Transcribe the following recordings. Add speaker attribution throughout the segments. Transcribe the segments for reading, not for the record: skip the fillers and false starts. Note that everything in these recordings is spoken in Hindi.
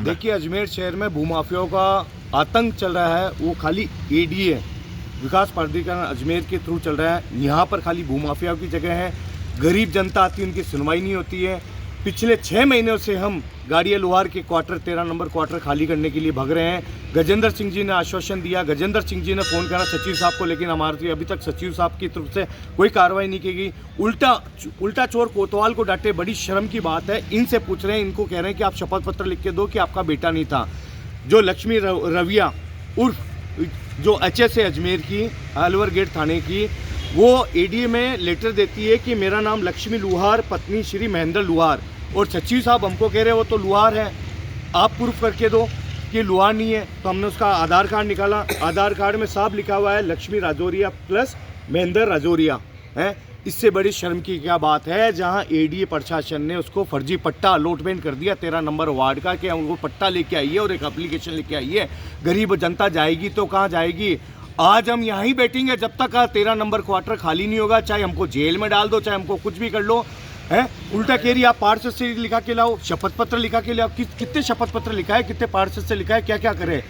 Speaker 1: देखिए, अजमेर शहर में भूमाफियाओं का आतंक चल रहा है। वो खाली एडीए विकास प्राधिकरण अजमेर के थ्रू चल रहा है। यहाँ पर खाली भूमाफियाओं की जगह है। गरीब जनता आती है, उनकी सुनवाई नहीं होती है। पिछले 6 महीनों से हम गाड़िया लोहार के क्वार्टर 13 नंबर क्वार्टर खाली करने के लिए भाग रहे हैं। गजेंद्र सिंह जी ने आश्वासन दिया, गजेंद्र सिंह जी ने फ़ोन करा सचिव साहब को, लेकिन हमारे अभी तक सचिव साहब की तरफ से कोई कार्रवाई नहीं की गई। उल्टा चोर कोतवाल को डांटे, बड़ी शर्म की बात है। इनसे पूछ रहे हैं, इनको कह रहे हैं कि आप शपथ पत्र लिख के दो कि आपका बेटा नहीं था। जो लक्ष्मी रविया उर्फ जो एचएस है अजमेर की, अलवर गेट थाने की, वो एडीए में लेटर देती है कि मेरा नाम लक्ष्मी लुहार, पत्नी श्री महेंद्र लुहार, और सचिव साहब हमको कह रहे हैं वो तो लुहार है, आप प्रूफ करके दो कि लुहार नहीं है। तो हमने उसका आधार कार्ड निकाला, आधार कार्ड में साफ लिखा हुआ है लक्ष्मी राजौरिया प्लस महेंद्र राजौरिया है। इससे बड़ी शर्म की क्या बात है, जहां एडीए प्रशासन ने उसको फर्जी पट्टा अलॉटमेंट कर दिया 13 नंबर वार्ड का, कि उनको पट्टा लेके आइए और एक एप्लीकेशन लेके आइए। गरीब जनता जाएगी तो कहाँ जाएगी। आज हम यहाँ ही बैठेंगे जब तक 13 नंबर क्वार्टर खाली नहीं होगा। चाहे हमको जेल में डाल दो, चाहे हमको कुछ भी कर लो, है। उल्टा कह रही आप पार्षद से लिखा के लाओ, शपथ पत्र लिखा के लाओ। कितने शपथ पत्र लिखा है, कितने पार्षद से लिखा है, क्या क्या करे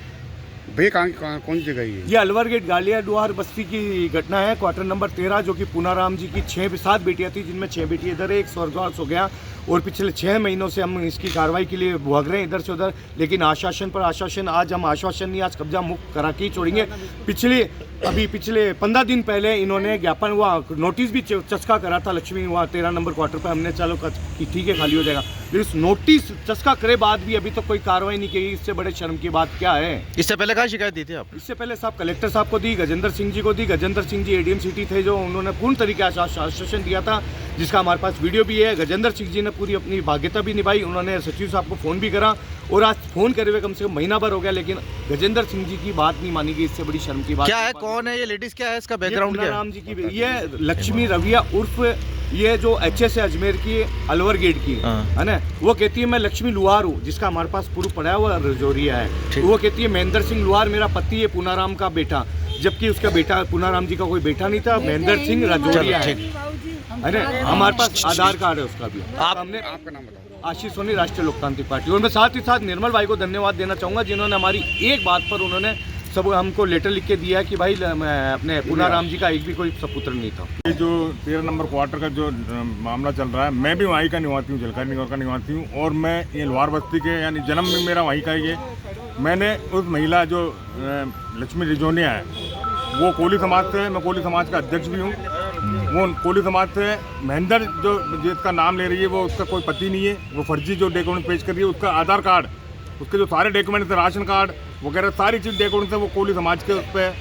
Speaker 2: भैया? कौन सी जगह
Speaker 1: ये अलवर गेट गालिया डुहार बस्ती की घटना है, क्वार्टर नंबर 13, जो कि पूनाराम जी की 7 बेटियां थी, जिनमें 6 बेटी इधर है, एक स्वर्गवास हो गया। और पिछले 6 महीनों से हम इसकी कार्रवाई के लिए भाग रहे हैं इधर से उधर, लेकिन आश्वासन पर आश्वासन। आज हम आश्वासन नहीं, आज कब्जा मुक्त करा के ही छोड़ेंगे। पिछले 15 दिन पहले इन्होंने ज्ञापन हुआ, नोटिस भी चस्का करा था लक्ष्मी हुआ 13 नंबर क्वार्टर पर। हमने चलो कि ठीक है खाली हो जाएगा, लेकिन नोटिस चस्का करे बाद भी अभी तक कोई कार्रवाई नहीं की। इससे बड़े शर्म की बात क्या है।
Speaker 3: इससे पहले क्या शिकायत दी थी आप?
Speaker 1: इससे पहले साहब कलेक्टर साहब को दी, गजेंद्र सिंह जी को दी। गजेंद्र सिंह जी एडीएम सिटी थे, जो उन्होंने पूर्ण तरीके से आश्वासन दिया था, जिसका हमारे पास वीडियो भी है। गजेंद्र सिंह जी ने पूरी अपनी बाध्यता भी निभाई। उन्होंने सचिव साहब को फ़ोन भी करा, और आज फ़ोन करे हुए कम से कम महीना भर हो गया, लेकिन गजेंद्र सिंह जी की बात नहीं मानी गई। इससे बड़ी शर्म की बात
Speaker 3: क्या है? कौन है ये लेडीज? क्या है इसका बैकग्राउंड? क्या
Speaker 1: राम जी की ये लक्ष्मी रविया उर्फ ये जो एचएस है अजमेर की, अलवर गेट की, है ना। वो कहती है मैं लक्ष्मी लुहार हूँ, जिसका हमारे पास प्रूफ पड़ा है, वो राजौरिया है। वो कहती है महेंद्र सिंह लुहार मेरा पति है, पूनाराम का बेटा, जबकि उसका बेटा पूनाराम जी का कोई बेटा नहीं था, महेंद्र सिंह राजौरिया है ना। हमारे पास आधार कार्ड है उसका भी। हमने
Speaker 2: आपका नाम बताओ?
Speaker 1: आशीष सोनी, राष्ट्रीय लोकतांत्रिक पार्टी। और मैं साथ ही साथ निर्मल भाई को धन्यवाद देना चाहूँगा, जिन्होंने हमारी एक बात पर उन्होंने सब हमको लेटर लिख के दिया कि भाई अपने पूनाराम जी का एक भी कोई सपुत्र नहीं था।
Speaker 4: ये जो 13 नंबर क्वार्टर का जो मामला चल रहा है, मैं भी वहीं का निवासी हूँ, झलकारी निगौर का निवासी हूँ, और मैं ये लोहार बस्ती के, यानी जन्म में मेरा वहीं का ही है। मैंने उस महिला जो लक्ष्मी रिजोनिया है, वो कोली समाज से है, मैं कोली समाज का अध्यक्ष भी हूँ। वो कोली समाज से महेंद्र जो जिसका नाम ले रही है, वो उसका कोई पति नहीं है। वो फर्जी जो डॉक्यूमेंट पेश कर रही है, उसका आधार कार्ड, उसके जो सारे डॉक्यूमेंट थे, राशन कार्ड वगैरह सारी चीज़ डॉक्यूमेंट से वो कोली समाज के उस पर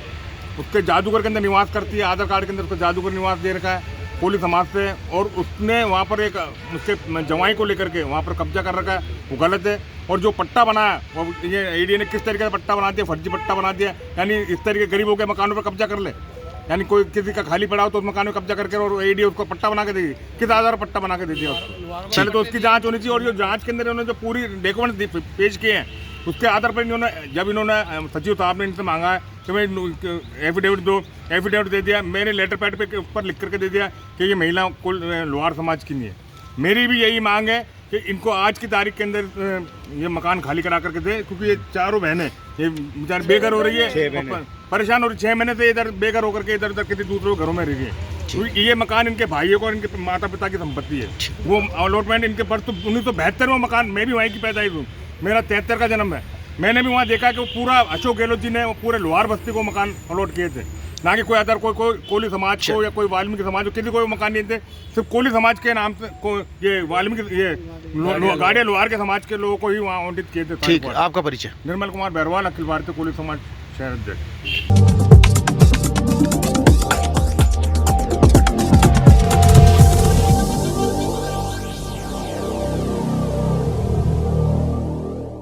Speaker 4: उसके जादूगर के अंदर निवास करती है। आधार कार्ड के अंदर उसका जादूगर निवास दे रखा है कोली समाज से, और उसने वहाँ पर एक उसके जवाई को लेकर के वहाँ पर कब्जा कर रखा है, वो गलत है। और जो पट्टा बनाया, वो ये एडीए ने किस तरीके से पट्टा बना दिया, फर्जी पट्टा बना दिया, यानी इस तरीके गरीबों के मकानों पर कब्जा कर ले। यानी कोई किसी का खाली पड़ा हो तो उस मकान में कब्जा करके, और एडीए उसको पट्टा बना के देगी। किस आधार पर पट्टा बना के दे दिया उसको? पहले तो उसकी जांच होनी चाहिए, और जो जांच के अंदर उन्होंने जो पूरी डॉक्यूमेंट पेश किए हैं, उसके आधार पर जब इन्होंने सचिव साहब ने इनसे मांगा है कि मैं एफिडेविट दो, एफिडेविट दे दिया। मैंने लेटर पैड पे ऊपर लिख करके दे दिया कि ये महिला कुल लोहार समाज की नहीं है। मेरी भी यही मांग है कि इनको आज की तारीख के अंदर ये मकान खाली करा करके दे, क्योंकि ये चारों बहनें ये बेचारी बेघर हो रही है, परेशान हो रही। 6 महीने से इधर बेघर होकर के इधर उधर किसी दूसरों घरों में रह रही है। ये मकान इनके भाइयों को और इनके माता पिता की संपत्ति है। वो अलॉटमेंट इनके पर तो 1972 में मकान, मैं भी वहीं की पैदाइश हूँ, मेरा 73 का जन्म है। मैंने भी वहाँ देखा कि वो पूरा अशोक गहलोत जी ने वो पूरे लोहार बस्ती को मकान अलॉट किए थे, ना कि कोई अदर कोई कोली समाज को या कोई वाल्मीकि समाज को, किसी को मकान नहीं थे। सिर्फ कोली समाज के नाम से को ये वाल्मीकि ये गाड़िया लोहार के समाज के लोगों को ही वहाँ आवंटित किए थे।
Speaker 3: ठीक है, आपका परिचय?
Speaker 4: निर्मल कुमार बैरवाल, अखिल भारतीय कोली समाज शहर अध्यक्ष।